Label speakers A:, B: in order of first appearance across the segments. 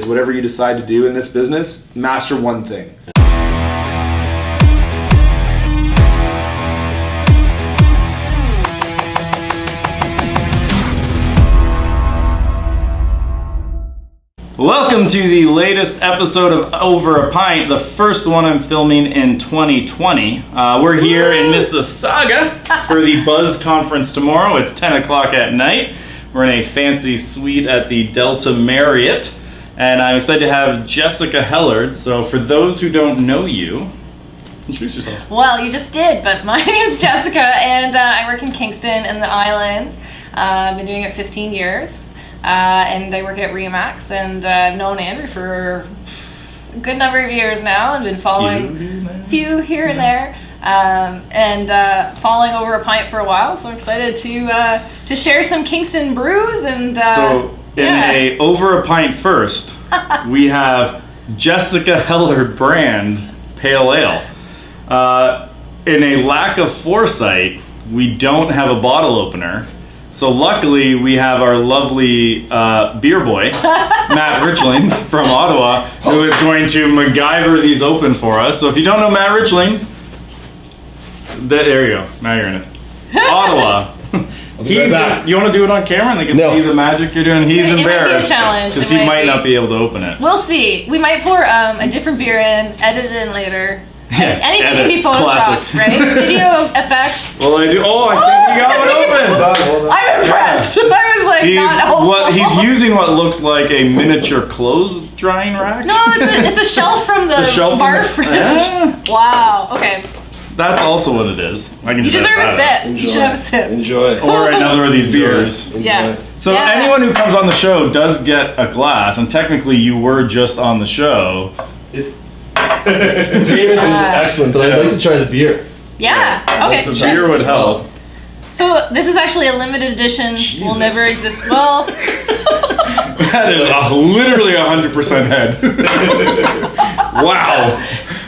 A: is whatever you decide to do in this business, master one thing.
B: Welcome to the latest episode of Over A Pint, the first one I'm filming in 2020. We're here in Mississauga for the Buzz Conference tomorrow. It's 10 o'clock at night. We're in a fancy suite at the Delta Marriott, and I'm excited to have Jessica Hellard. So for those who don't know you, introduce yourself.
C: Well, you just did, but my name's Jessica, and I work in Kingston in the Islands. I've been doing it 15 years. And I work at Remax, and I've known Andrew for a good number of years now, and been following few here and there, and following Over A Pint for a while. So I'm excited to share some Kingston brews and.
B: So in a Over A Pint first, we have Jessica Hellard brand Pale Ale. In a lack of foresight, we don't have a bottle opener. So luckily, we have our lovely beer boy, Matt Richling from Ottawa, who is going to MacGyver these open for us. So if you don't know Matt Richling, there you go. Now you're in it. Ottawa. You want to do it on camera and they can see the magic you're doing? He's embarrassed because he might not be able to open it.
C: We'll see. We might pour a different beer in, edit it in later. Anything can be photoshopped,
B: classic.
C: Right? Video effects.
B: Well, I do. Oh, I think we got it open.
C: I'm impressed. I was like,
B: he's using what looks like a miniature clothes drying rack.
C: No, it's a shelf from the bar fridge. Wow. Okay.
B: That's also what it is.
C: You deserve a sip. You should have a sip.
A: Enjoy.
B: Or another of these beers.
C: Yeah.
B: So anyone who comes on the show does get a glass, and technically you were just on the show.
D: The payment is excellent, but I'd like to try the beer.
C: Yeah. Okay.
B: The beer would help.
C: So this is actually a limited edition.
B: Jesus.
C: Will never exist. Well.
B: That is literally 100% head. Wow.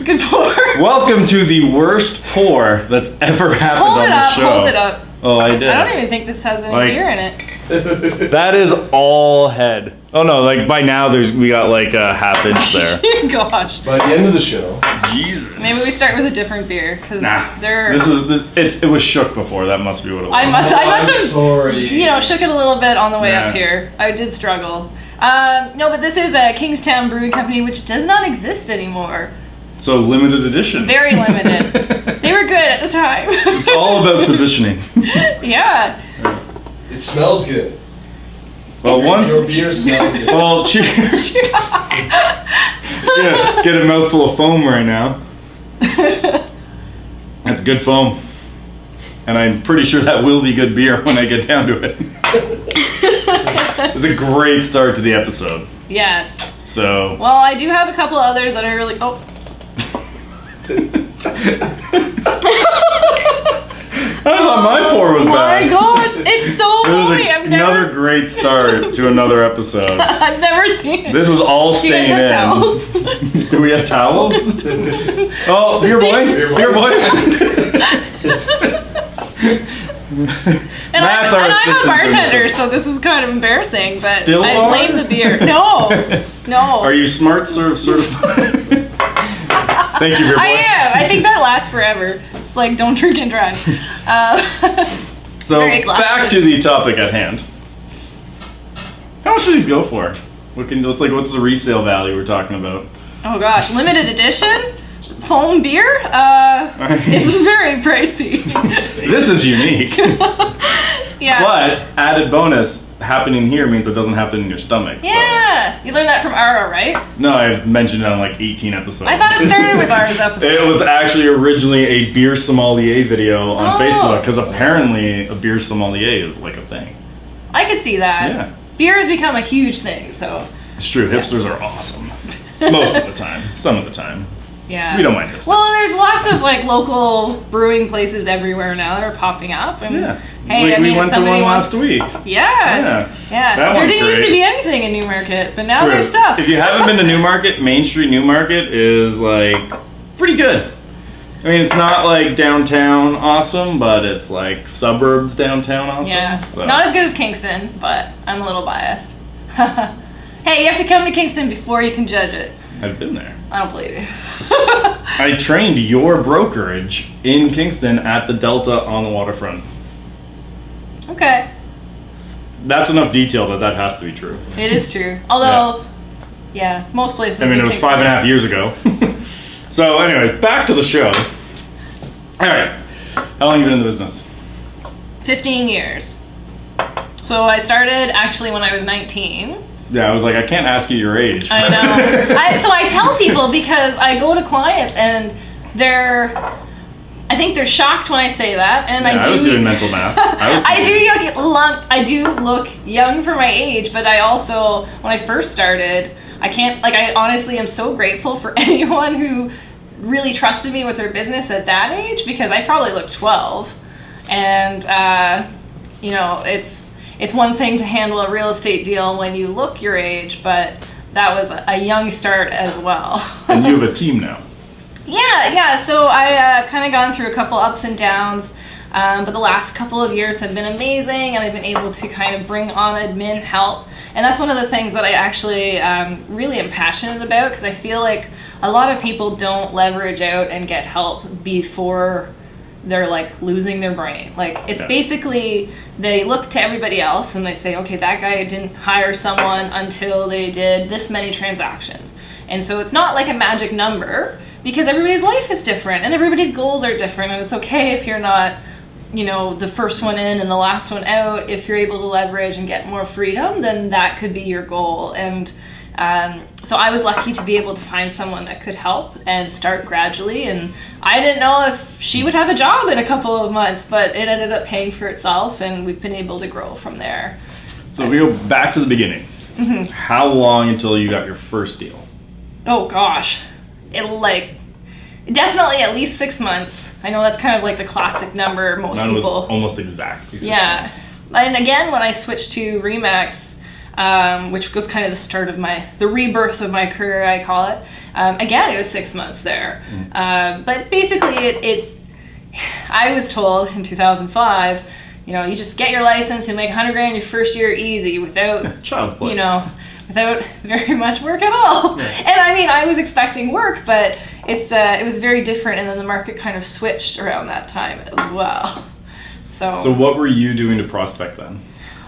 C: Good pour.
B: Welcome to the worst pour that's ever happened on the show.
C: Hold it up.
B: Oh, I did.
C: I don't even think this has any beer in it.
B: That is all head. Oh no, like by now we got like a half inch there.
C: Gosh.
D: By the end of the show.
B: Jesus.
C: Maybe we start with a different beer because they're.
B: It was shook before. That must be what it was.
C: I must have.
D: Sorry.
C: Shook it a little bit on the way up here. I did struggle. No, but this is a Kingstown Brewing Company, which does not exist anymore.
B: So limited edition.
C: Very limited. They were good at the time.
B: It's all about positioning.
C: Yeah.
D: It smells good.
B: Well,
D: Your beer smells good.
B: Well, cheers. Yeah, get a mouthful of foam right now. That's good foam. And I'm pretty sure that will be good beer when I get down to it. It's a great start to the episode.
C: Yes.
B: So.
C: Well, I do have a couple others that are really. Oh.
B: I thought my pour was bad.
C: Oh my gosh, it's so foamy.
B: Another great start to another episode.
C: I've never seen it.
B: This is all
C: Do you
B: staying
C: guys have
B: in.
C: towels?
B: Do we have towels? Oh, beer boy. Beer boy.
C: And
B: Matt's
C: I'm a bartender, so this is kind of embarrassing, but
B: Still
C: I blame the beer. No.
B: Are you smart certified? Thank you, beer boy.
C: I am. I think that lasts forever. It's like don't drink and drive.
B: So back to the topic at hand. How much do these go for? What's the resale value we're talking about?
C: Oh gosh, limited edition foam beer. It's very pricey.
B: This is unique.
C: Yeah.
B: But added bonus. Happening here means it doesn't happen in your stomach.
C: Yeah,
B: so.
C: You learned that from Ara, right?
B: No, I've mentioned it on like 18 episodes.
C: I thought it started with Ara's episode.
B: It was actually originally a beer sommelier video on Facebook because apparently a beer sommelier is like a thing.
C: I could see that.
B: Yeah.
C: Beer has become a huge thing, so.
B: It's true. Hipsters are awesome. Most of the time. Some of the time.
C: Yeah.
B: We don't mind hipsters.
C: Well, there's lots of like local brewing places everywhere now that are popping up. And,
B: yeah.
C: Hey,
B: like we went to one last week.
C: Yeah. There didn't used to be anything in Newmarket, but now there's stuff.
B: If you haven't been to Newmarket, Main Street Newmarket is like pretty good. I mean, it's not like downtown awesome, but it's like suburbs downtown awesome.
C: Yeah.
B: So.
C: Not as good as Kingston, but I'm a little biased. Hey, you have to come to Kingston before you can judge it.
B: I've been there.
C: I don't believe you.
B: I trained your brokerage in Kingston at the Delta on the waterfront.
C: Okay.
B: That's enough detail that has to be true.
C: It is true. Although, yeah, most places.
B: I mean,
C: in
B: it was
C: Kingston-
B: 5.5 years ago. So, anyways, back to the show. All right. How long have you been in the business?
C: 15 years. So I started actually when I was 19.
B: Yeah, I was like, I can't ask you your age.
C: I know. So I tell people because I go to clients and I think they're shocked when I say that, and
B: Yeah, I was doing mental math.
C: I do look young for my age, but I also, when I first started, I honestly am so grateful for anyone who really trusted me with their business at that age, because I probably looked 12, and it's one thing to handle a real estate deal when you look your age, but that was a young start as well.
B: And you have a team now.
C: Yeah. So I kind of gone through a couple ups and downs, but the last couple of years have been amazing, and I've been able to kind of bring on admin help. And that's one of the things that I actually really am passionate about, because I feel like a lot of people don't leverage out and get help before they're like losing their brain. Like it's basically they look to everybody else and they say, okay, that guy didn't hire someone until they did this many transactions. And so it's not like a magic number, because everybody's life is different and everybody's goals are different, and it's okay if you're not, the first one in and the last one out. If you're able to leverage and get more freedom, then that could be your goal. And so I was lucky to be able to find someone that could help and start gradually, and I didn't know if she would have a job in a couple of months, but it ended up paying for itself, and we've been able to grow from there.
B: So if we go back to the beginning, how long until you got your first deal?
C: Oh gosh, definitely at least 6 months. I know that's kind of like the classic number.
B: Mine was almost exactly 6 months.
C: And again, when I switched to Remax, which was kind of the start of the rebirth of my career, I call it. Again, it was 6 months there. But basically, I was told in 2005, you just get your license, you make $100,000 your first year easy without
B: Child's play.
C: Without very much work at all. Yeah. And I mean, I was expecting work, but it was very different, and then the market kind of switched around that time as well. So
B: what were you doing to prospect then?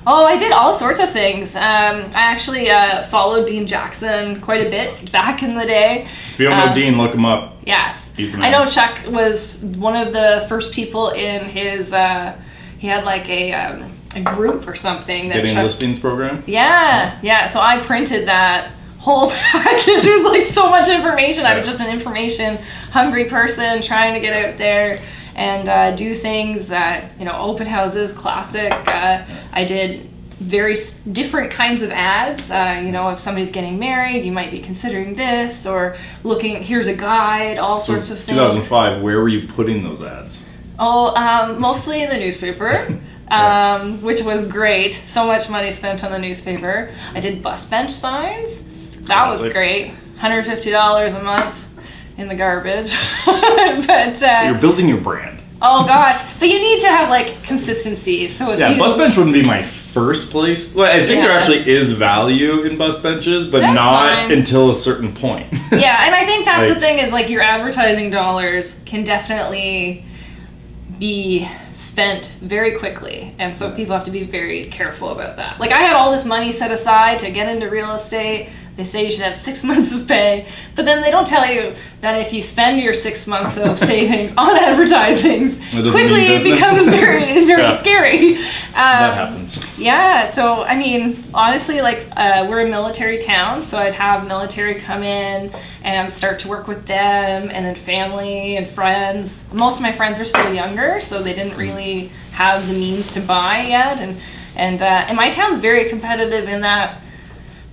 C: Oh, I did all sorts of things. I actually followed Dean Jackson quite a bit back in the day.
B: If you don't know Dean, look him up.
C: Yes.
B: He's the
C: man. I know Chuck was one of the first people in his, he had like a group or something.
B: Getting
C: Chuck,
B: listings program?
C: Yeah. So I printed that whole package. It was like so much information. I was just an information hungry person trying to get out there and do things, open houses, classic. I did very different kinds of ads. If somebody's getting married, you might be considering this, or here's a guide, all sorts of things.
B: 2005, where were you putting those ads?
C: Oh, mostly in the newspaper, which was great. So much money spent on the newspaper. I did bus bench signs. That was great. $150 a month in the garbage. But
B: you're building your brand.
C: Oh gosh, but you need to have like consistency. So if
B: bus bench wouldn't be my first place. Well, I think there actually is value in bus benches, but not until a certain point.
C: Yeah, and I think that's the thing is like your advertising dollars can definitely be spent very quickly, and so people have to be very careful about that. Like I had all this money set aside to get into real estate. They say you should have 6 months of pay, but then they don't tell you that if you spend your 6 months of savings on advertising, quickly it becomes very, very scary.
B: That happens.
C: Yeah, so I mean, honestly, we're a military town, so I'd have military come in and start to work with them, and then family and friends. Most of my friends were still younger, so they didn't really have the means to buy yet, and my town's very competitive in that.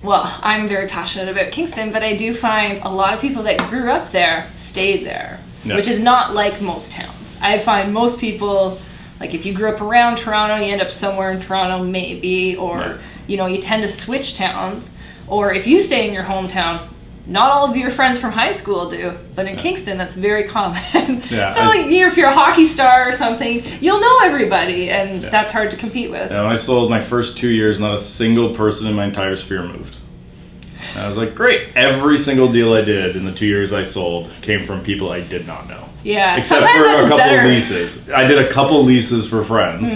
C: Well, I'm very passionate about Kingston, but I do find a lot of people that grew up there stayed there, which is not like most towns. I find most people, like if you grew up around Toronto, you end up somewhere in Toronto maybe, or you tend to switch towns, or if you stay in your hometown, not all of your friends from high school do, but in Kingston that's very common. So if you're a hockey star or something, you'll know everybody, and that's hard to compete with.
B: When I sold my first 2 years, not a single person in my entire sphere moved. And I was like, great. Every single deal I did in the 2 years I sold came from people I did not know.
C: Yeah.
B: Except
C: sometimes
B: for
C: that's
B: a couple
C: better.
B: leases. I did a couple leases for friends,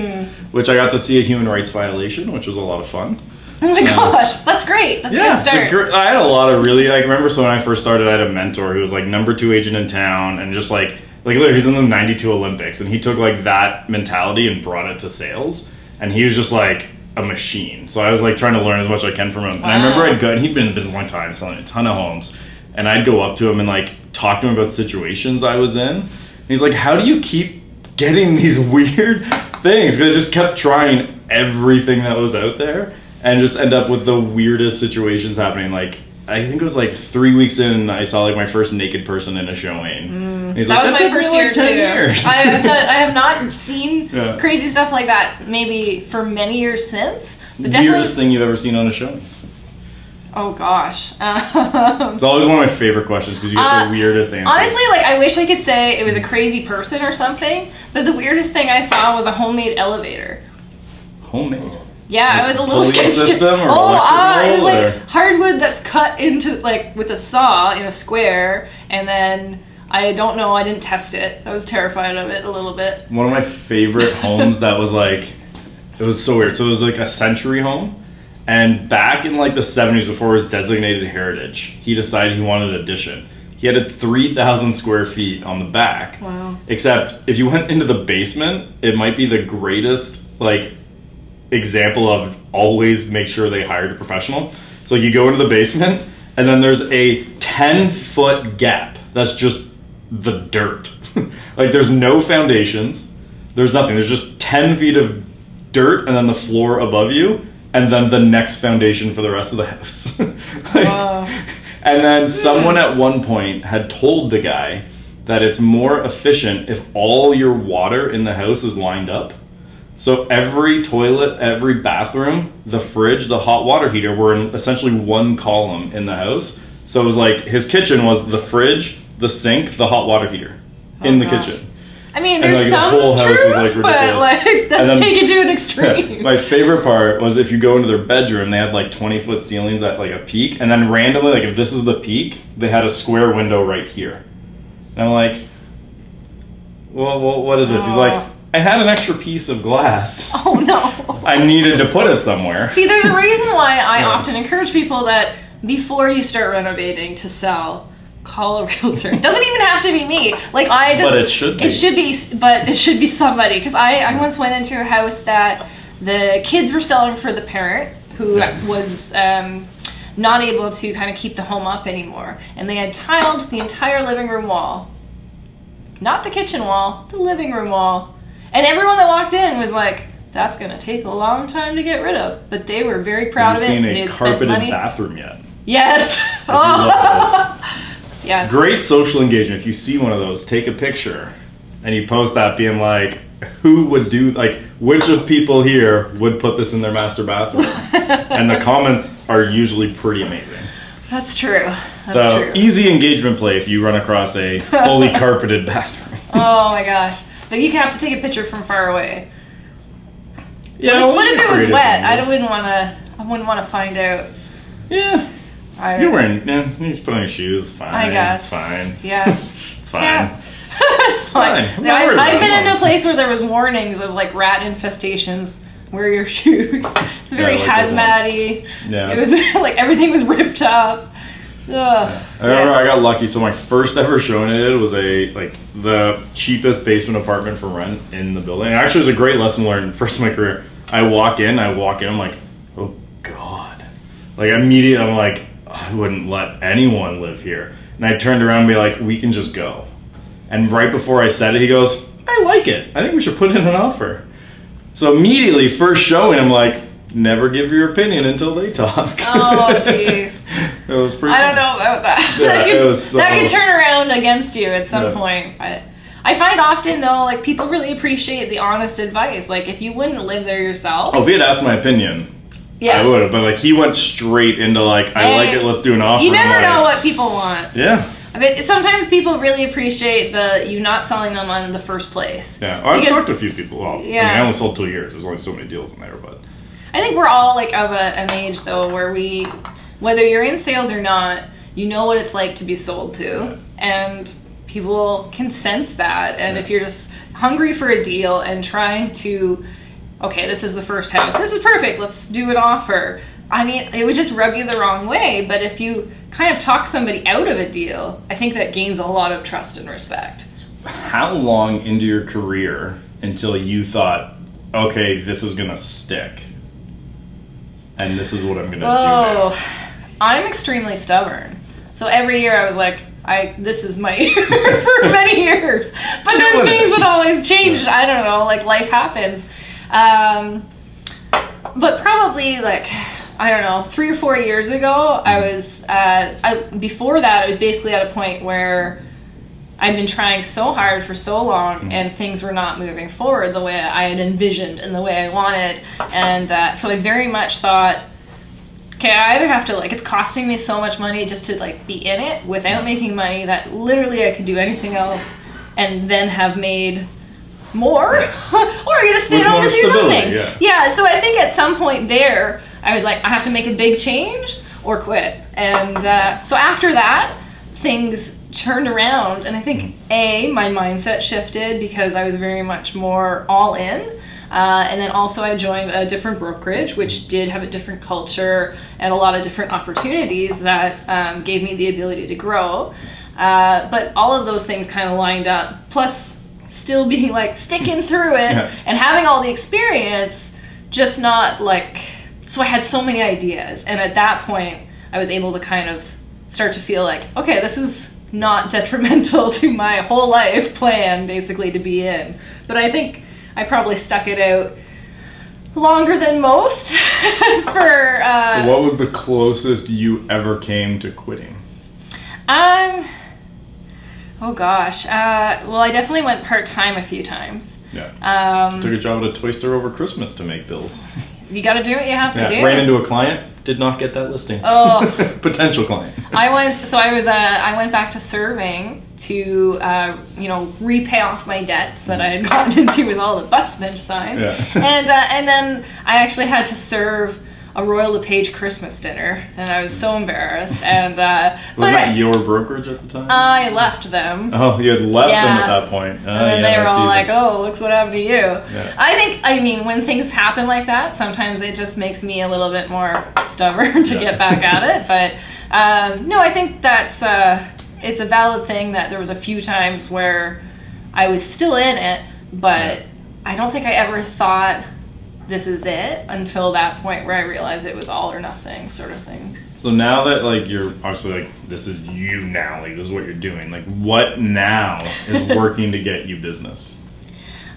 B: which I got to see a human rights violation, which was a lot of fun.
C: Oh my gosh, that's great. That's a good start.
B: I had a lot of really, like, remember, so when I first started, I had a mentor who was like number 2 agent in town, and just like literally he's in the 92 Olympics, and he took like that mentality and brought it to sales, and he was just like a machine. So I was like trying to learn as much as I can from him. And I remember I'd go, and he'd been in business a long time, selling a ton of homes, and I'd go up to him and like talk to him about situations I was in. And he's like, how do you keep getting these weird things? Because I just kept trying everything that was out there and just end up with the weirdest situations happening. Like, I think it was like 3 weeks in, I saw like my first naked person in a showing. He's
C: That
B: like,
C: was my first year too.
B: Years.
C: I have not seen crazy stuff like that maybe for many years since. But definitely.
B: Weirdest thing you've ever seen on a showing?
C: Oh gosh.
B: It's always one of my favorite questions because you get the weirdest answers.
C: Honestly, like I wish I could say it was a crazy person or something, but the weirdest thing I saw was a homemade elevator.
B: Homemade?
C: Yeah, I was a little
B: pulley
C: sketched.
B: system or
C: it was
B: electrical,
C: like
B: or?
C: hardwood that's cut into like with a saw in a square, and then I don't know. I didn't test it. I was terrified of it a little bit.
B: One of my favorite homes that was like, it was so weird. So it was like a century home, and back in like the 70s before it was designated heritage, he decided he wanted an addition. He had a 3,000 square feet on the back.
C: Wow.
B: Except if you went into the basement, it might be the greatest like example of always make sure they hired a professional. So like you go into the basement and then there's a 10-foot gap that's just the dirt. Like there's no foundations, there's nothing, there's just 10 feet of dirt and then the floor above you and then the next foundation for the rest of the house.
C: Wow.
B: And then someone at one point had told the guy that it's more efficient if all your water in the house is lined up. So every toilet, every bathroom, the fridge, the hot water heater were in essentially one column in the house. So it was like his kitchen was the fridge, the sink, the hot water heater in the kitchen.
C: I mean,
B: And,
C: there's
B: like,
C: some
B: the whole house
C: truth,
B: was, like,
C: but
B: ridiculous.
C: like that's taken to an extreme.
B: My favorite part was if you go into their bedroom, they had like 20-foot ceilings at like a peak, and then randomly, like if this is the peak, they had a square window right here. And I'm like, well, what is this? He's like, I had an extra piece of glass.
C: Oh no.
B: I needed to put it somewhere.
C: See, there's a reason why I often encourage people that before you start renovating to sell, call a realtor. It doesn't even have to be me. Like I just.
B: But it should be.
C: But it should be somebody. Because I once went into a house that the kids were selling for the parent who was not able to kind of keep the home up anymore, and they had tiled the entire living room wall. Not the kitchen wall, the living room wall. And everyone that walked in was like, that's going to take a long time to get rid of. But they were very proud of it.
B: Have you
C: They
B: seen a
C: had spent
B: carpeted
C: money.
B: bathroom yet?
C: Yes.
B: I do love those.
C: Yeah.
B: Great social engagement. If you see one of those, take a picture and you post that being like, who would do, like, which of people here would put this in their master bathroom? And the comments are usually pretty amazing.
C: That's true.
B: So easy engagement play if you run across a fully carpeted bathroom.
C: Oh my gosh. But you have to take a picture from far away.
B: Yeah.
C: What if it was wet? I wouldn't want to find out.
B: Yeah. You're wearing, you just put on your shoes, it's fine.
C: I guess.
B: It's fine.
C: Yeah.
B: It's fine.
C: Yeah. It's fine.
B: I'm not worried
C: I've
B: about
C: been
B: it.
C: in a place where there was warnings of like rat infestations. Wear your shoes. Very
B: I like those
C: hazmat-y.
B: Yeah.
C: It was like everything was ripped up. Ugh.
B: I remember I got lucky. So my first ever showing I did was the cheapest basement apartment for rent in the building. Actually, it was a great lesson learned. First in my career, I walk in, I'm like, oh God. Like immediately, I'm like, I wouldn't let anyone live here. And I turned around and be like, we can just go. And right before I said it, he goes, I like it. I think we should put in an offer. So immediately, first showing, I'm like, never give your opinion until they talk.
C: Oh, jeez.
B: It was pretty
C: I don't
B: fun.
C: know about that.
B: Yeah,
C: that could turn around against you at some point. But I find often, though, like people really appreciate the honest advice. Like if you wouldn't live there yourself.
B: Oh, if he had asked my opinion, I would have. But like he went straight into like, I like it, let's do an offer.
C: You never know what people want.
B: Yeah.
C: I mean, sometimes people really appreciate you not selling them on the first place.
B: Yeah, I've talked to a few people. Well,
C: Yeah.
B: I only sold 2 years. There's only so many deals in there, but
C: I think we're all like of an age though where we whether you're in sales or not, you know what it's like to be sold to, and people can sense that. And if you're just hungry for a deal and trying to, okay, this is the first house, this is perfect, let's do an offer. I mean, it would just rub you the wrong way. But if you kind of talk somebody out of a deal, I think that gains a lot of trust and respect.
B: How long into your career until you thought, okay, this is gonna stick, and this is what I'm gonna do now?
C: I'm extremely stubborn. So every year I was like, this is my year for many years. But then things would always change. I don't know, like life happens. But probably like, I don't know, 3 or 4 years ago, I was, before that, I was basically at a point where I'd been trying so hard for so long and things were not moving forward the way I had envisioned and the way I wanted. And so I very much thought, okay, I either have to, like, it's costing me so much money just to, like, be in it without making money that literally I could do anything else and then have made more, or I'm going to stay home and do nothing. Yeah, so I think at some point there, I was like, I have to make a big change or quit. And so after that, things turned around, and I think, my mindset shifted because I was very much more all in. And then also I joined a different brokerage, which did have a different culture and a lot of different opportunities that gave me the ability to grow. But all of those things kind of lined up, plus still being like sticking through it and having all the experience, just not like, so I had so many ideas. And at that point, I was able to kind of start to feel like, okay, this is not detrimental to my whole life plan, basically, to be in. But I think I probably stuck it out longer than most for...
B: So what was the closest you ever came to quitting?
C: Oh gosh. Well, I definitely went part-time a few times.
B: Yeah. Took a job at a toy store over Christmas to make bills.
C: You gotta do what you have to do.
B: Ran into a client, did not get that listing.
C: Oh.
B: Potential client.
C: I went back to serving to, repay off my debts that I had gotten into with all the bus bench signs.
B: Yeah.
C: And then I actually had to serve a Royal LePage Christmas dinner, and I was so embarrassed. And
B: was that your brokerage at the time?
C: I left them.
B: Oh, you had left them at that point.
C: And then they were all like, "Oh, look what happened to you." Yeah. I mean, when things happen like that, sometimes it just makes me a little bit more stubborn to get back at it. But no, I think that's it's a valid thing that there was a few times where I was still in it, but I don't think I ever thought this is it until that point where I realized it was all or nothing sort of thing.
B: So now that like you're obviously like, this is you now, like this is what you're doing, like what now is working to get you business?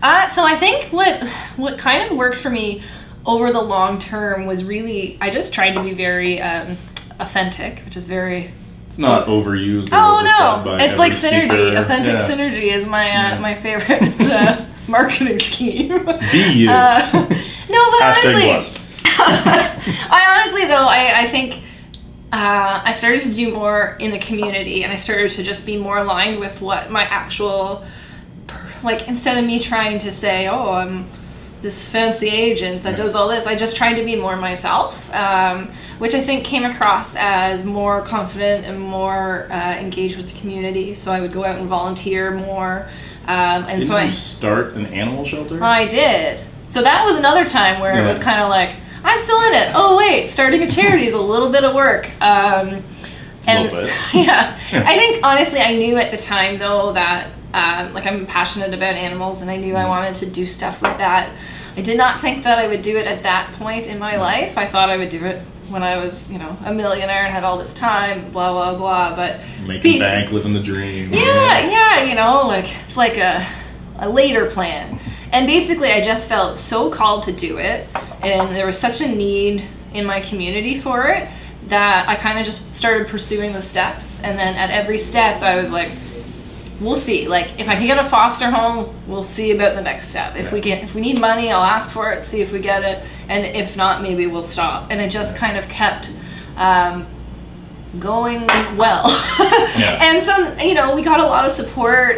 C: So I think what kind of worked for me over the long term was really, I just tried to be very authentic, which is very...
B: It's not overused or
C: no,
B: by
C: it's like synergy.
B: Speaker.
C: Authentic synergy is my favorite marketing scheme.
B: Be you.
C: No, but
B: #blessed.
C: I think I started to do more in the community, and I started to just be more aligned with what my actual, like, instead of me trying to say, oh, I'm this fancy agent that does all this, I just tried to be more myself, which I think came across as more confident and more engaged with the community. So I would go out and volunteer more.
B: Didn't you start an animal shelter?
C: I did. So that was another time where it was kind of like, I'm still in it. Oh wait, starting a charity is a little bit of work.
B: A little bit.
C: Yeah. I think honestly, I knew at the time though that like I'm passionate about animals, and I knew I wanted to do stuff with that. I did not think that I would do it at that point in my life. I thought I would do it when I was, a millionaire and had all this time, blah, blah, blah. But
B: making bank, living the dream.
C: Yeah, like it's like a later plan. And basically I just felt so called to do it, and there was such a need in my community for it that I kind of just started pursuing the steps. And then at every step I was like, we'll see. Like, if I can get a foster home, we'll see about the next step. If we need money, I'll ask for it, see if we get it, and if not, maybe we'll stop. And I just kind of kept going well.
B: Yeah.
C: And so, you know, we got a lot of support.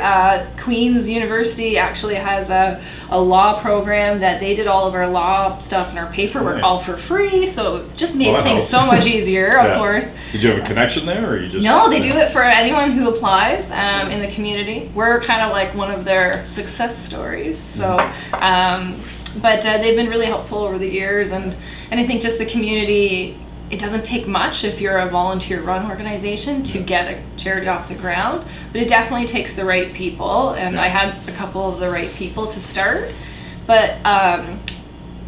C: Queen's University actually has a law program that they did all of our law stuff and our paperwork
B: Nice.
C: all for free. So it just made
B: Well, that
C: things
B: helps.
C: so much easier, of
B: Yeah.
C: course.
B: Did you have a connection there, or you just?
C: No, they do it for anyone who applies in the community. We're kind of like one of their success stories. So, but they've been really helpful over the years, and I think just the community. It doesn't take much if you're a volunteer-run organization to get a charity off the ground, but it definitely takes the right people, and I had a couple of the right people to start. But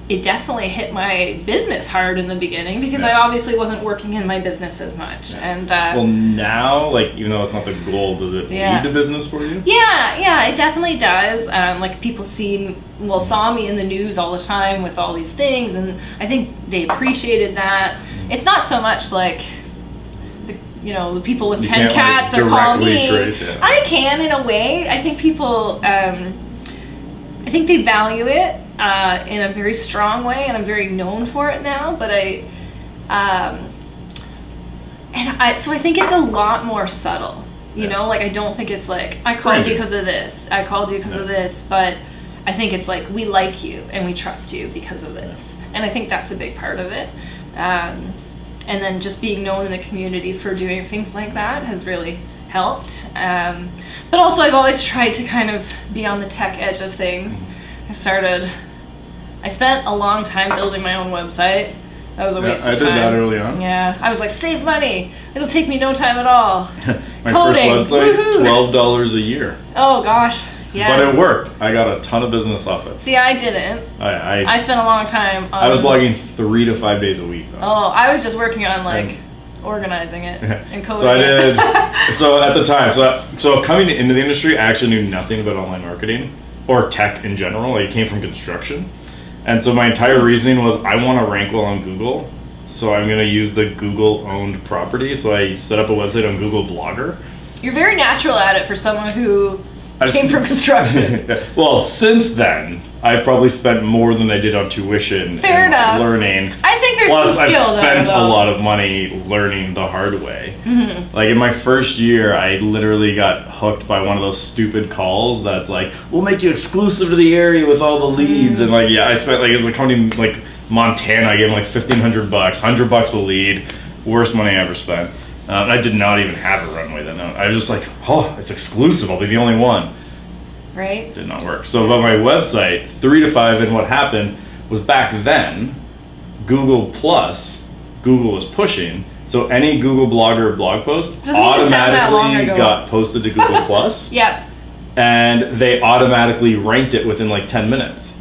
C: it definitely hit my business hard in the beginning because I obviously wasn't working in my business as much. And
B: Well, now, like, even though it's not the goal, does it lead to business for you?
C: yeah, it definitely does. Like people saw me in the news all the time with all these things, and I think they appreciated that. It's not so much like the people with
B: You
C: 10
B: can't,
C: cats
B: like,
C: are calling
B: directly
C: me.
B: trace, yeah.
C: I can in a way. I think people, I think they value it in a very strong way, and I'm very known for it now. But so I think it's a lot more subtle. You know, like I don't think it's like I called you because of this. I called you because of this, but I think it's like we like you and we trust you because of this, and I think that's a big part of it. And then just being known in the community for doing things like that has really helped. But also I've always tried to kind of be on the tech edge of things. I spent a long time building my own website. That was a waste of time.
B: I did that early on.
C: Yeah, I was like, save money. It'll take me no time at all.
B: My
C: Coding.
B: first website,
C: Woohoo.
B: $12 a year.
C: Oh gosh, yeah.
B: But it worked. I got a ton of business off it.
C: See, I didn't.
B: I
C: spent a long time on...
B: was blogging 3 to 5 days a week, though.
C: Oh, I was just working on like organizing it and coding
B: So I
C: it.
B: did. So at the time, so coming into the industry, I actually knew nothing about online marketing or tech in general. Like, it came from construction, and so my entire reasoning was I want to rank well on Google, so I'm going to use the Google-owned property. So I set up a website on Google Blogger.
C: You're very natural at it for someone who came from construction.
B: Well, since then, I've probably spent more than I did on tuition
C: Fair
B: and
C: enough.
B: learning.
C: I think there's
B: Plus,
C: some skill
B: I've spent
C: there,
B: a
C: though.
B: lot of money learning the hard way.
C: Mm-hmm.
B: Like in my first year, I literally got hooked by one of those stupid calls that's like, "We'll make you exclusive to the area with all the leads." And like, I spent like, it was a company like Montana. I gave them like $1,500, $100 a lead. Worst money I ever spent. I did not even have a runway then. I was just like, oh, it's exclusive. I'll be the only one.
C: Right?
B: Did not work. So about my website, 3 to 5, and what happened was back then, Google was pushing, so any Google Blogger blog post
C: Doesn't even sound that long
B: automatically
C: ago.
B: got posted to Google Plus,
C: Yep.
B: and they automatically ranked it within like 10 minutes.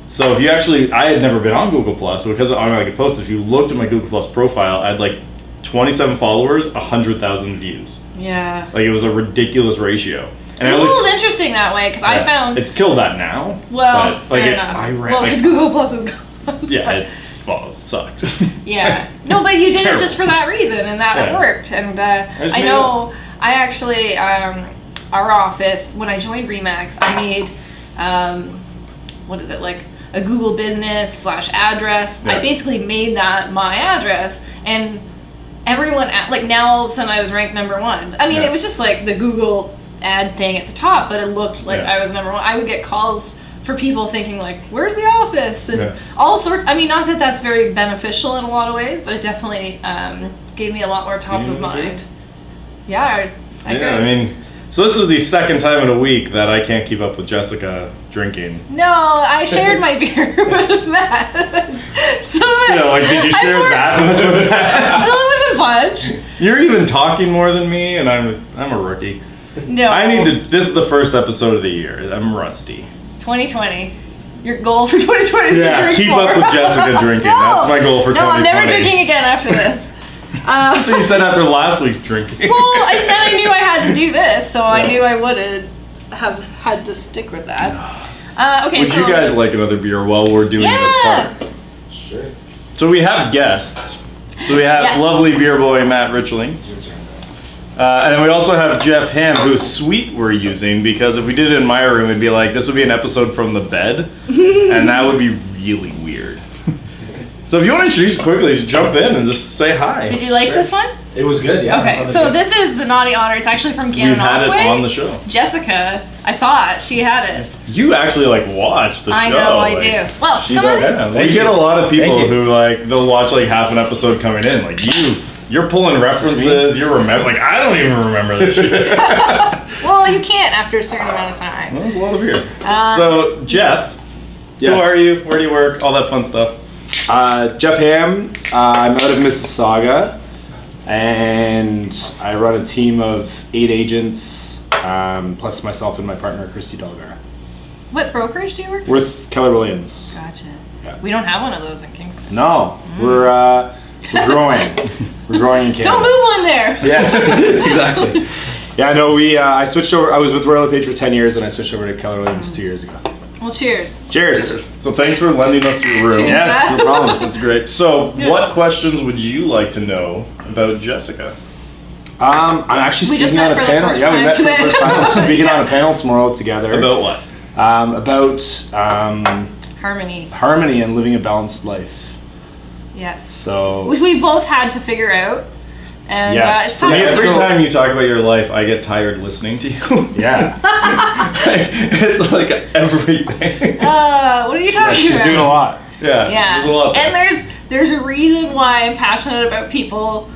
B: So if you I had never been on Google Plus, but because it automatically posted, if you looked at my Google Plus profile, I had like 27 followers, 100,000 views.
C: Yeah.
B: Like, it was a ridiculous ratio. And
C: Google's interesting that way because I found...
B: it's killed that now.
C: Well,
B: but, like,
C: fair enough.
B: I ran,
C: Well, because Google Plus is gone.
B: yeah,
C: But-
B: it sucked.
C: Yeah. No, but you did it
B: Terrible.
C: just for that reason, and that
B: Yeah.
C: worked. And
B: just
C: I
B: made
C: know I actually, our office, when I joined Remax, I made, what is it, like a Google business / address.
B: Yeah.
C: I basically made that my address, and everyone, like now all of a sudden I was ranked number 1. I mean,
B: Yeah.
C: it was just like the Google ad thing at the top, but it looked like
B: Yeah.
C: I was number 1. I would get calls for people thinking like, where's the office? And
B: Yeah.
C: all sorts. I mean, not that that's very beneficial in a lot of ways, but it definitely gave me a lot more top
B: You
C: of mind.
B: agree?
C: Yeah, I agree.
B: Yeah, I mean, so this is the second time in a week that I can't keep up with Jessica drinking.
C: No, I shared my beer with Matt. So
B: Still, like, did you share that much with that?
C: Well, it was a bunch.
B: You're even talking more than me, and I'm a rookie.
C: No.
B: I need to. This is the first episode of the year. I'm rusty.
C: 2020. Your goal for 2020 is to
B: Yeah,
C: drink
B: keep
C: more.
B: up with Jessica drinking.
C: No.
B: That's my goal for 2020.
C: No, I'm never drinking again after this.
B: That's what you said after last week's drinking.
C: Well, and then I knew I had to do this, so I knew I would have had to stick with that. Okay,
B: Would
C: so
B: you guys like another beer while we're doing this
C: Yeah.
B: part?
D: Sure.
B: So we have guests. So we have
C: Yes.
B: lovely beer boy Matt Richling. And then we also have Jeff Ham, whose suite we're using, because if we did it in my room, it'd be like, this would be an episode from the bed, and that would be really weird. So if you want to introduce quickly, just jump in and just say hi.
C: did you like
D: Sure.
C: this one?
A: It was good, yeah.
C: Okay, so this is the Naughty Honor. It's actually from
B: We've had it
C: Gananoque.
B: on the show.
C: Jessica, I saw it. She had it.
B: You actually like watch the show.
C: I know, I
B: like,
C: do. Well,
A: she
C: come on.
A: does.
B: Yeah, we get a lot of people
A: Thank you.
B: who like they'll watch like half an episode coming in. Like you're pulling references. You're like I don't even remember this shit.
C: Well, you can't after a certain amount of time.
B: That was a lot of beer. So Jeff,
A: Yes.
B: who are you? Where do you work? All that fun stuff.
A: Jeff Ham. I'm out of Mississauga, and I run a team of 8 agents, plus myself and my partner, Christy Delgara.
C: What brokerage do you work for?
A: With Keller Williams.
C: Gotcha.
A: Yeah.
C: We don't have one of those in Kingston.
A: No, we're growing. We're growing in Canada.
C: Don't move one there.
A: Yes, exactly. Yeah, no, I switched over. I was with Royal LePage for 10 years, and I switched over to Keller Williams 2 years ago.
C: Well, cheers.
A: Cheers.
B: So thanks for lending us your room.
C: Cheers.
A: Yes, no problem.
B: That's great. So,
C: Yeah.
B: what questions would you like to know about Jessica?
A: I'm actually
C: We just
A: speaking
C: met
A: on a
C: for the
A: panel.
C: first
A: Yeah, we
C: time
A: met for the
C: today.
A: first time. We're speaking on a panel tomorrow together.
B: About what?
A: About
C: Harmony.
A: harmony and living a balanced life.
C: Yes.
A: So
C: Which we both had to figure out. And
A: Yes.
C: it's
B: For me,
C: tough.
B: every
A: So-
B: time you talk about your life, I get tired listening to you.
A: yeah,
B: It's like everything.
C: What are you talking
A: she's
C: about?
A: doing a lot.
B: Yeah.
C: Yeah.
B: There's a lot.
C: And there's a reason why I'm passionate about people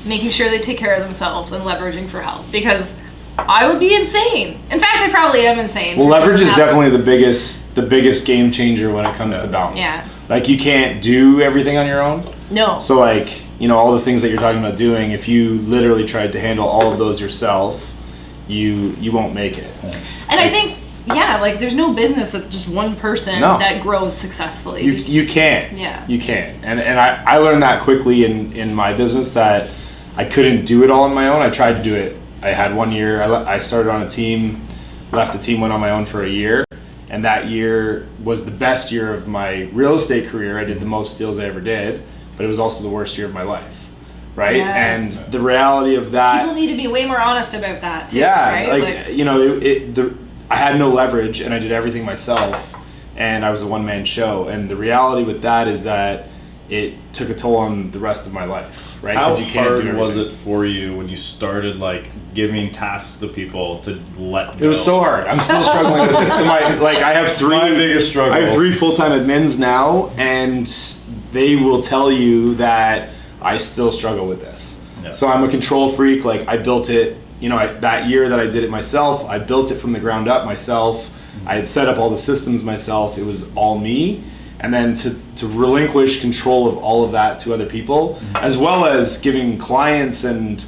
C: making sure they take care of themselves and leveraging for help, because I would be insane. In fact, I probably am insane.
A: Well, leverage is definitely the biggest game changer when it comes to balance.
C: Yeah.
A: Like you can't do everything on your own.
C: No.
A: So like, all the things that you're talking about doing, if you literally tried to handle all of those yourself, you won't make it.
C: And I think, like there's no business that's just one person
A: No.
C: that grows successfully.
A: You can't.
C: Yeah.
A: You can't. And I learned that quickly in my business that I couldn't do it all on my own. I tried to do it. I had 1 year. I started on a team, left the team, went on my own for a year. And that year was the best year of my real estate career. I did the most deals I ever did, but it was also the worst year of my life. Right?
C: Yes.
A: And the reality of that.
C: People need to be way more honest about that too.
A: Yeah,
C: right?
A: I had no leverage and I did everything myself, and I was a one-man show. And the reality with that is that it took a toll on the rest of my life, right?
B: How
A: 'Cause you can't
B: hard
A: do
B: was
A: everything.
B: it for you when you started like giving tasks to people to let go?
A: It was so hard. I'm still struggling with it. So I have three.
B: My biggest struggle.
A: I have 3 full-time admins now, and they will tell you that I still struggle with this.
B: Yeah.
A: So I'm a control freak. Like I built it. That year that I did it myself, I built it from the ground up myself. I had set up all the systems myself. It was all me. And then to relinquish control of all of that to other people, as well as giving clients and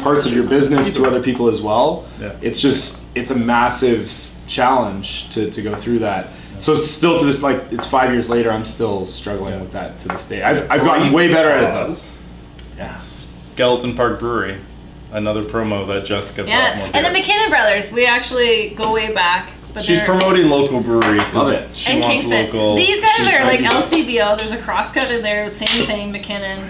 A: parts of your business to other people as well.
B: Yeah.
A: It's a massive challenge to go through that. So still to this, like it's 5 years later, I'm still struggling with that to this day. I've gotten way better at it though. Yeah.
B: Skeleton Park Brewery, another promo that Jessica brought more
C: and the
B: beer.
C: McKinnon brothers, we actually go way back. But
B: She's
C: they're-
B: promoting local breweries. 'cause
A: Love it.
B: She
C: in
B: wants
C: Kingston.
B: local.
C: These guys
B: she's
C: are
B: trying
C: like
B: to do stuff.
C: LCBO. There's a crosscut in there. Same thing, McKinnon.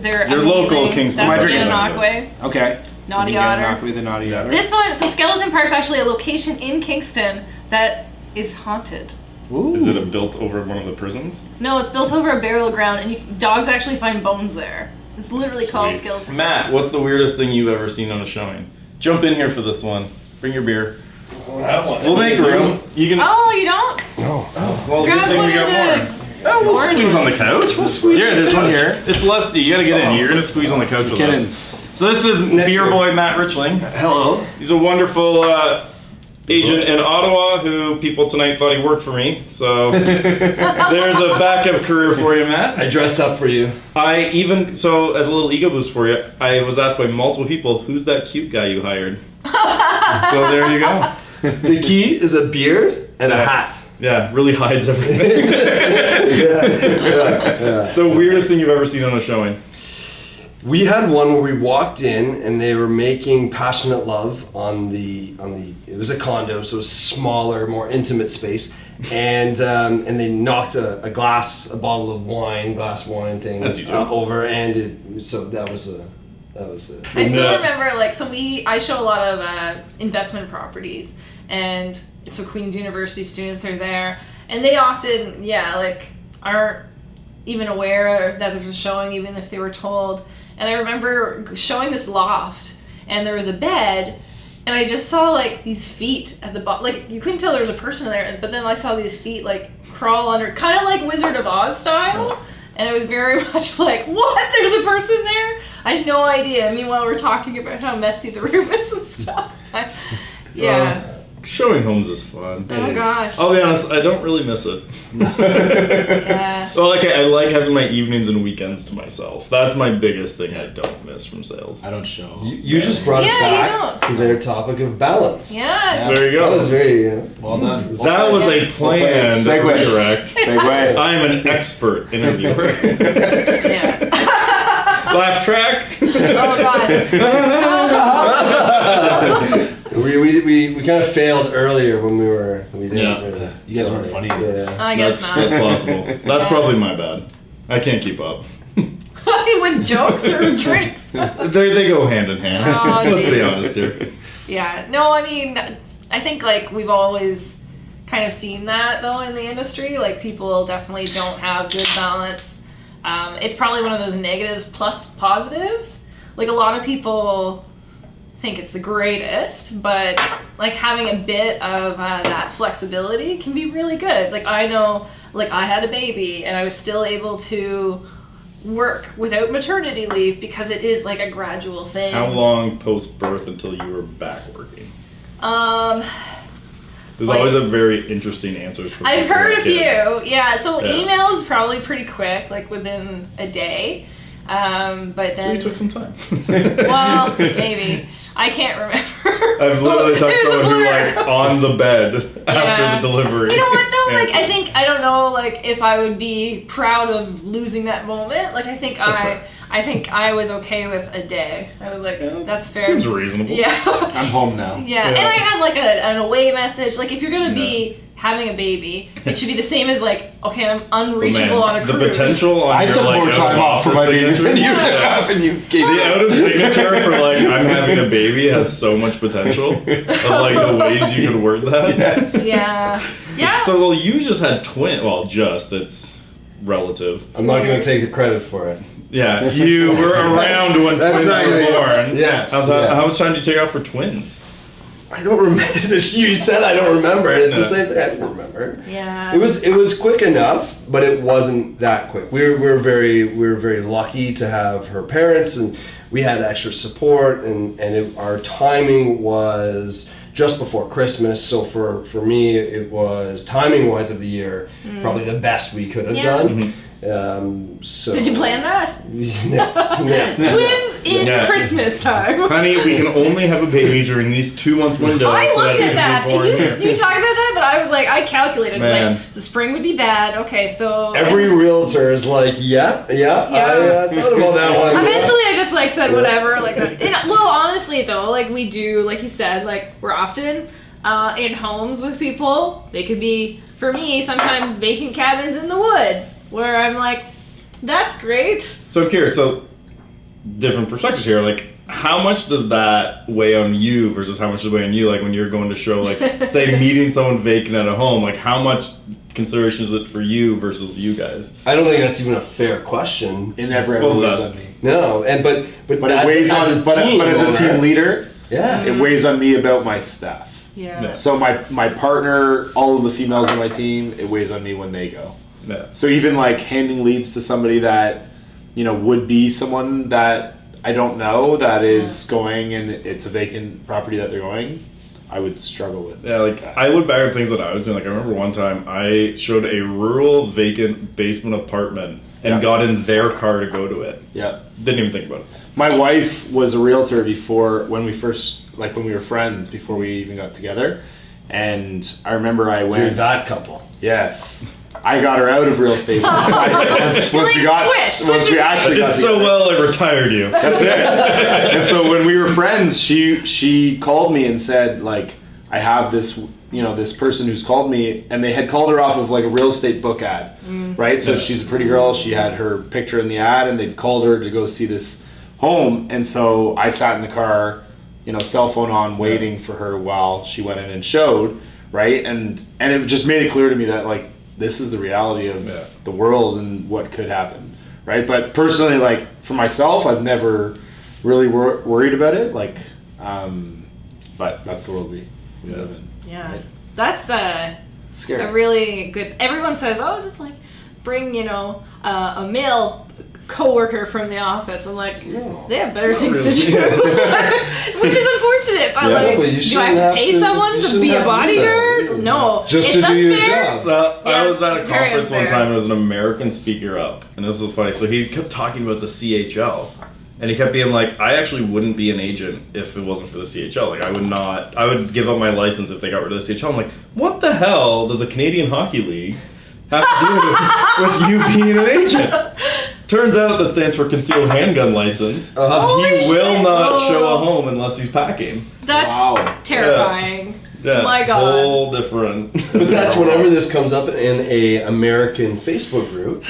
C: They're
B: They're
C: amazing.
B: local Kingston.
C: That's
A: My drink is
C: Gananoque.
A: Okay.
C: Naughty
A: Did we get
C: Otter.
A: Knock with the Naughty Otter?
C: This one, so Skeleton Park's actually a location in Kingston that is haunted.
A: Ooh.
B: Is it built over one of the prisons?
C: No, it's built over a burial ground, and dogs actually find bones there. It's literally called
B: Sweet.
C: Skeleton.
B: Matt, what's the weirdest thing you've ever seen on a showing? Jump in here for this one. Bring your beer. We'll make room. You can.
C: Oh, you don't?
B: Well, good
C: Grab
B: thing
C: one
B: we got
C: of
B: more.
C: the
B: Oh, we'll
C: orange
B: squeeze on the
C: ones.
B: couch. We'll squeeze.
A: Here, there's one here.
B: It's left. You gotta get in. You're gonna squeeze on the couch with
A: McKinnon's.
B: us. So this is beer
A: beer.
B: boy Matt Richling.
D: Hello.
B: He's a wonderful agent in Ottawa who people tonight thought he worked for me. So there's a backup career for you, Matt.
D: I dressed up for you.
B: So as a little ego boost for you, I was asked by multiple people, who's that cute guy you hired? So there you go.
D: The key is a beard and a hat.
B: Yeah, really hides everything.
D: Yeah.
B: So weirdest thing you've ever seen on a showing?
D: We had one where we walked in and they were making passionate love on the it was a condo, so it was smaller, more intimate space, and they knocked a bottle of wine, glass wine thing
B: As you do.
D: over, and so that was a.
C: I still
B: Yeah.
C: remember, like, so I show a lot of investment properties, and so Queen's University students are there, and they often, aren't even aware that they're just showing, even if they were told. And I remember showing this loft, and there was a bed, and I just saw like these feet at the bottom. Like you couldn't tell there was a person there, but then I saw these feet like crawl under, kind of like Wizard of Oz style. And it was very much like, what? There's a person there? I had no idea. Meanwhile, we're talking about how messy the room is and stuff. Yeah.
B: Showing homes is fun.
C: Oh gosh.
B: I'll be honest, I don't really miss it.
C: Yeah.
B: Well, like I like having my evenings and weekends to myself. That's my biggest thing I don't miss from sales.
A: I don't show.
D: You just brought it
C: Yeah,
D: back
C: you
D: to their topic of balance.
C: Yeah.
B: There you
D: That
B: go.
D: was very.
A: Well done.
B: That was a planned
A: Segue.
B: redirect.
A: Segue.
B: I am an expert interviewer.
C: Yes.
B: Laugh track.
C: Oh gosh.
D: We kind of failed earlier when we didn't.
B: Yeah.
D: Really,
A: You guys weren't funny.
D: Yeah.
C: I guess not.
B: That's possible. That's probably my bad. I can't keep up.
C: With jokes or with drinks?
B: They go hand in hand.
C: Oh,
B: Let's be
C: geez.
B: honest here.
C: Yeah. No, I mean, I think like we've always kind of seen that though in the industry. Like people definitely don't have good balance. It's probably one of those negatives plus positives. Like a lot of people think it's the greatest, but like having a bit of that flexibility can be really good. Like I know, like I had a baby and I was still able to work without maternity leave because it is like a gradual thing.
B: How long post birth until you were back working? There's
C: Like-
B: always a very interesting answers from
C: I've
B: people
C: heard
B: with
C: a few.
B: kids.
C: Yeah, so
B: Yeah.
C: email is probably pretty quick, like within a day. But
B: So
C: then,
B: you took some time.
C: well, maybe. I can't remember.
B: I've literally talked to
C: It was a
B: someone who
C: blur.
B: like on the bed
C: Yeah.
B: after the delivery.
C: You know what though? Like
B: answered.
C: I think I don't know like if I would be proud of losing that moment. Like I think
B: fair.
C: I think I was okay with a day. I was like,
B: Yeah,
C: that's fair.
B: Seems reasonable.
C: Yeah.
A: I'm home now.
C: Yeah,
B: Yeah.
C: and I had like an away message. Like, if you're gonna be having a baby, it should be the same as like, okay, I'm
B: But
C: unreachable
B: man,
C: on a
B: the
C: cruise.
B: potential on
A: I
B: your,
A: took
B: like,
A: more
B: out
A: time
B: of
A: off for
B: office
A: my baby
B: signature.
A: than you took
B: Yeah.
A: off, and you gave
B: The
A: me.
B: out of signature for like I'm having a baby has so much potential of like the ways you could word that.
A: Yes.
C: Yeah, yeah.
B: So well, you just had twin. Well, it's relative.
D: I'm not going to take the credit for it.
B: Yeah, you were around when
D: That's
B: twins
D: not
B: were
D: gonna-
B: born.
D: Yes,
B: How
D: yes.
B: much time did you take off for twins?
D: I don't remember. You said I don't remember. It's the
B: Yeah.
D: same thing. I don't remember.
C: Yeah.
D: It was quick enough, but it wasn't that quick. We were very lucky to have her parents, and we had extra support, and our timing was just before Christmas. So for me, it was timing wise of the year probably the best we could have
C: Yeah.
D: done. So
C: Did you plan that?
D: Yeah.
C: Twins in
B: Yeah.
C: Christmas time.
B: Honey, we can only have a baby during these 2 month windows.
C: I
B: so
C: looked
B: it
C: at
B: can
C: that.
B: be born
C: You
B: here.
C: talked about that, but I was like, I calculated. I was
B: Man.
C: like, so spring would be bad. Okay, so
D: Every realtor is like, yeah. I thought about that one.
C: Eventually, I just like said whatever. Like, well, honestly though, like we do, like you said, like we're often in homes with people. They could be, for me, sometimes vacant cabins in the woods, where I'm like, that's great.
B: So I'm curious. So different perspectives here. Like, how much does that weigh on you versus how much does it weigh on you? Like when you're going to show, like, say, meeting someone vacant at a home. Like, how much consideration is it for you versus you guys?
D: I don't think that's even a fair question.
A: It never ever
B: Well,
A: weighs
B: that-
A: on me.
D: No, and but
A: But it weighs on. But as a team leader,
D: yeah.
A: it weighs on me about my staff.
C: Yeah.
A: So my partner, all of the females on my team, it weighs on me when they go.
B: Yeah.
A: So even like handing leads to somebody that, would be someone that I don't know that is going and it's a vacant property that they're going, I would struggle with.
B: Yeah, like I look back at things that I was doing. Like I remember one time I showed a rural vacant basement apartment and
A: Yeah.
B: got in their car to go to it.
A: Yeah.
B: Didn't even think about it.
A: My wife was a realtor before when we were friends, before we even got together. And I remember I
D: You're
A: went.
D: that couple.
A: Yes. I got her out of real estate once
C: You're like, switch
A: we
C: your
A: actually
B: I
A: got
B: did so
A: together.
B: well, I retired you.
A: That's it. And so when we were friends, she called me and said, like, I have this, this person who's called me, and they had called her off of like a real estate book ad, right? So
B: Yeah.
A: she's a pretty girl. She had her picture in the ad, and they'd called her to go see this home. And so I sat in the car, cell phone on, waiting for her while she went in and showed, right? And it just made it clear to me that like this is the reality of
B: Yeah.
A: the world and what could happen. right? But personally, like for myself, I've never really worried about it. Like, but that's the world we live in.
C: Yeah,
A: right?
C: that's
A: Scary.
C: a really good. Everyone says, "Oh, just like bring a male coworker from the office." I'm like, they have better things to do, which is unfortunate. But like,
D: but you
C: do I have to pay someone to be a bodyguard? No,
D: Just
C: it's
D: to do your
C: unfair.
D: job.
B: Well, I
C: Yeah,
B: was at a
C: it's very
B: conference one
C: unfair.
B: time. It was an American speaker up, and this was funny. So he kept talking about the CHL, and he kept being like, "I actually wouldn't be an agent if it wasn't for the CHL. Like, I would not. I would give up my license if they got rid of the CHL." I'm like, "What the hell does a Canadian Hockey League have to do with you being an agent?" Turns out that stands for concealed handgun license.
C: Holy
B: He will
C: shit.
B: not show a
C: Whoa.
B: home unless he's packing.
C: That's
A: Wow.
C: terrifying.
B: Yeah,
C: My God.
B: whole different.
D: But that's whenever this comes up in a American Facebook group,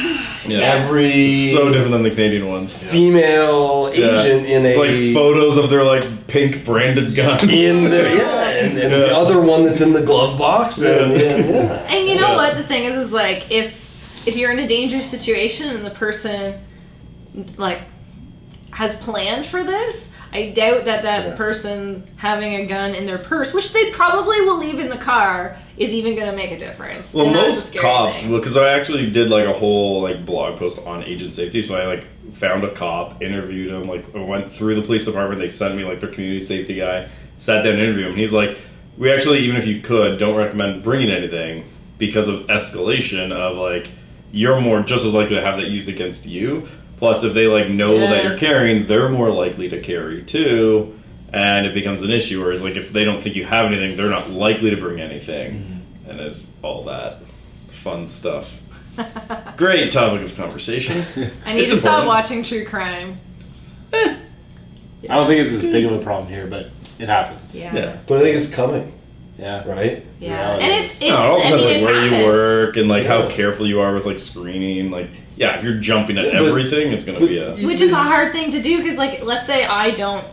B: Yeah.
D: every
B: So different than the Canadian ones.
D: female agent in
B: It's
D: a
B: like photos of their like pink branded guns.
D: in there, and the
B: Yeah.
D: other one that's in the glove box, and yeah.
C: And you know
B: Yeah.
C: what the thing is like if you're in a dangerous situation and the person like has planned for this, I doubt that
D: Yeah.
C: person having a gun in their purse, which they probably will leave in the car, is even going to make a difference.
B: Well,
C: And that's a
B: most
C: scary
B: cops,
C: thing.
B: because I actually did like a whole like blog post on agent safety. So I like found a cop, interviewed him, like I went through the police department. They sent me like their community safety guy, sat down and interviewed him. He's like, we actually, even if you could, don't recommend bringing anything because of escalation of like you're more just as likely to have that used against you. Plus, if they like know that you're
C: Yes.
B: carrying, they're more likely to carry too, and it becomes an issue. Whereas like if they don't think you have anything, they're not likely to bring anything, and it's all that fun stuff. Great topic of conversation.
C: I need
B: It's
C: to stop
B: important.
C: watching true crime.
A: I don't think it's as big of a problem here, but it happens.
B: Yeah.
D: But I think it's coming,
A: Yeah.
D: right?
C: Yeah.
A: Reality
C: And
A: is-
C: it's
B: No, it all
C: I
B: depends
C: mean,
B: like
C: it
B: where you
C: happened.
B: work and like how
D: Yeah.
B: careful you are with like screening. Like, yeah, if you're jumping at
D: Yeah, but-
B: everything, it's gonna be a.
C: Which is a hard thing to do because, like, let's say I don't.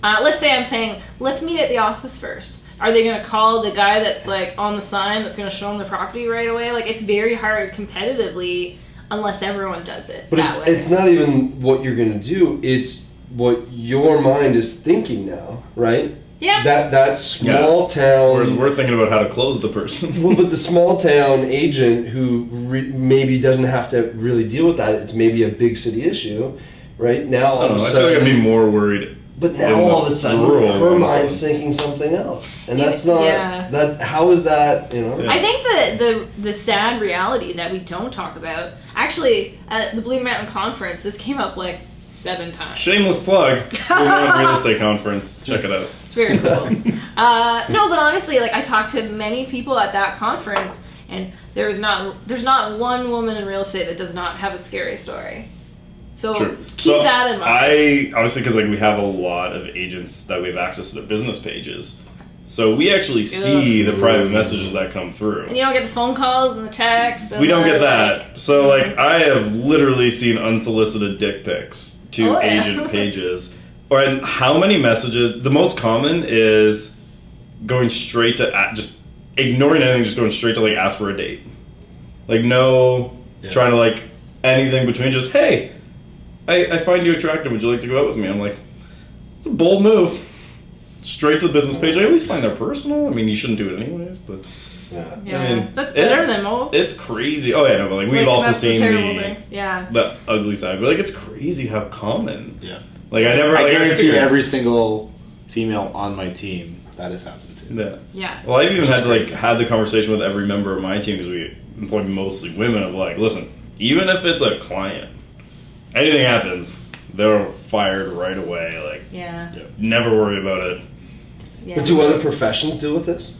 C: Let's say I'm saying, let's meet at the office first. Are they going to call the guy that's like on the sign that's going to show them the property right away? Like, it's very hard competitively unless everyone does it.
D: But
C: that way.
D: it's not even what you're gonna do; it's what your mind is thinking now, right?
C: Yeah.
D: That small town.
B: Whereas we're thinking about how to close the person.
D: Well, but the small town agent who maybe doesn't have to really deal with that, it's maybe a big city issue, right? Now all
B: I
D: of
B: don't
D: a
B: know. I feel like I'd
D: sudden,
B: be more worried.
D: but now
B: in
D: all of
B: the
D: a sudden,
B: rural
D: her
B: one.
D: mind's thinking something else, and
C: You-
D: that's not
C: yeah.
D: that. How is that? You know?
B: Yeah.
C: I think the sad reality that we don't talk about, actually, at the Blue Mountain Conference, this came up like 7 times.
B: Shameless plug. Blue Mountain Real Estate Conference. Check it out.
C: It's very cool. No, but honestly, like I talked to many people at that conference, and there's not one woman in real estate that does not have a scary story. So
B: True.
C: keep
B: So
C: that in mind.
B: I obviously because like we have a lot of agents that we have access to their business pages, so we actually see the private messages that come through.
C: And you don't get the phone calls and the texts. And
B: We don't
C: the,
B: get that.
C: like-
B: So like I have literally seen unsolicited dick pics to
C: Oh, yeah.
B: agent pages. Or and how many messages? The most common is going straight to just ignoring anything, just going straight to like ask for a date. Like no trying to like anything between just hey, I find you attractive. Would you like to go out with me? I'm like, it's a bold move. Straight to the business page. I always find that personal. I mean, you shouldn't do it anyways, but
D: Yeah.
C: Yeah,
B: I mean,
C: that's better
B: it's-
C: than most.
B: it's crazy. Oh yeah, no, but like we've also
C: that's
B: seen
C: terrible thing. Yeah.
B: the ugly side, but like it's crazy how common.
A: Yeah.
B: Like I never.
A: I
B: like,
A: guarantee
B: figured-
A: every single female on my team that has happened to.
B: Yeah.
C: Yeah.
B: Well, I've even
A: Which
B: had
A: is
B: to like
A: crazy.
B: had the conversation with every member of my team because we employ mostly women. Of like, listen, even if it's a client, anything happens, they're fired right away. Like,
C: Yeah.
B: never worry about it.
C: Yeah.
D: But do other professions deal with this?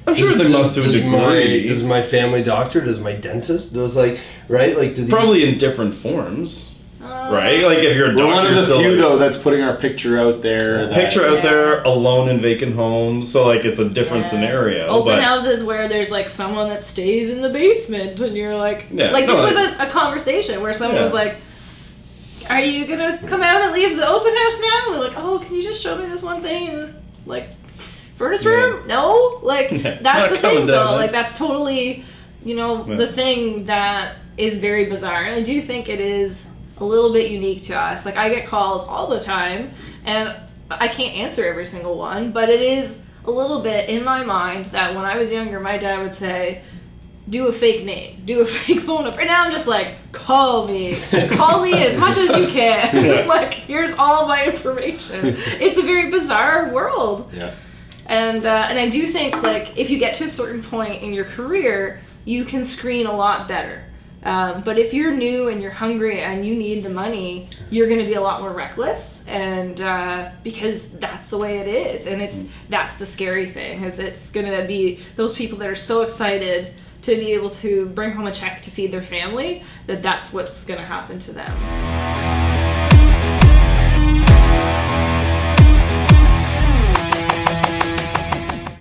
B: I'm sure they must to a degree.
D: Does my family doctor? Does my dentist? Does like right? Like do these
B: Probably in different forms,
C: Uh,
B: right? Like if you're a
A: We're
B: doctor,
A: one of the
B: still,
A: few
B: like,
A: though that's putting our picture out there. that-
B: picture out
C: Yeah.
B: there alone in vacant homes, so like it's a different
C: Yeah.
B: scenario.
C: Open
B: but
C: houses where there's like someone that stays in the basement, and you're like,
B: Yeah,
C: like
B: no,
C: this was
B: like-
C: a conversation where someone
B: Yeah.
C: was like, "Are you gonna come out and leave the open house now?" And we're like, "Oh, can you just show me this one thing in the like furnace room?" No, like
B: Yeah.
C: that's
B: Not
C: the
B: coming
C: thing
B: down
C: though.
B: there.
C: Like that's totally,
B: Yeah.
C: the thing that is very bizarre, and I do think it is a little bit unique to us. Like, I get calls all the time, and I can't answer every single one, but it is a little bit in my mind that when I was younger, my dad would say, do a fake name, do a fake phone number. And now I'm just like, call me as much as you can. Like, here's all my information. It's a very bizarre world.
A: Yeah.
C: And I do think, like, if you get to a certain point in your career, you can screen a lot better. But if you're new and you're hungry and you need the money, you're going to be a lot more reckless, and because that's the way it is, and that's the scary thing, is it's going to be those people that are so excited to be able to bring home a check to feed their family, that's what's going to happen to them.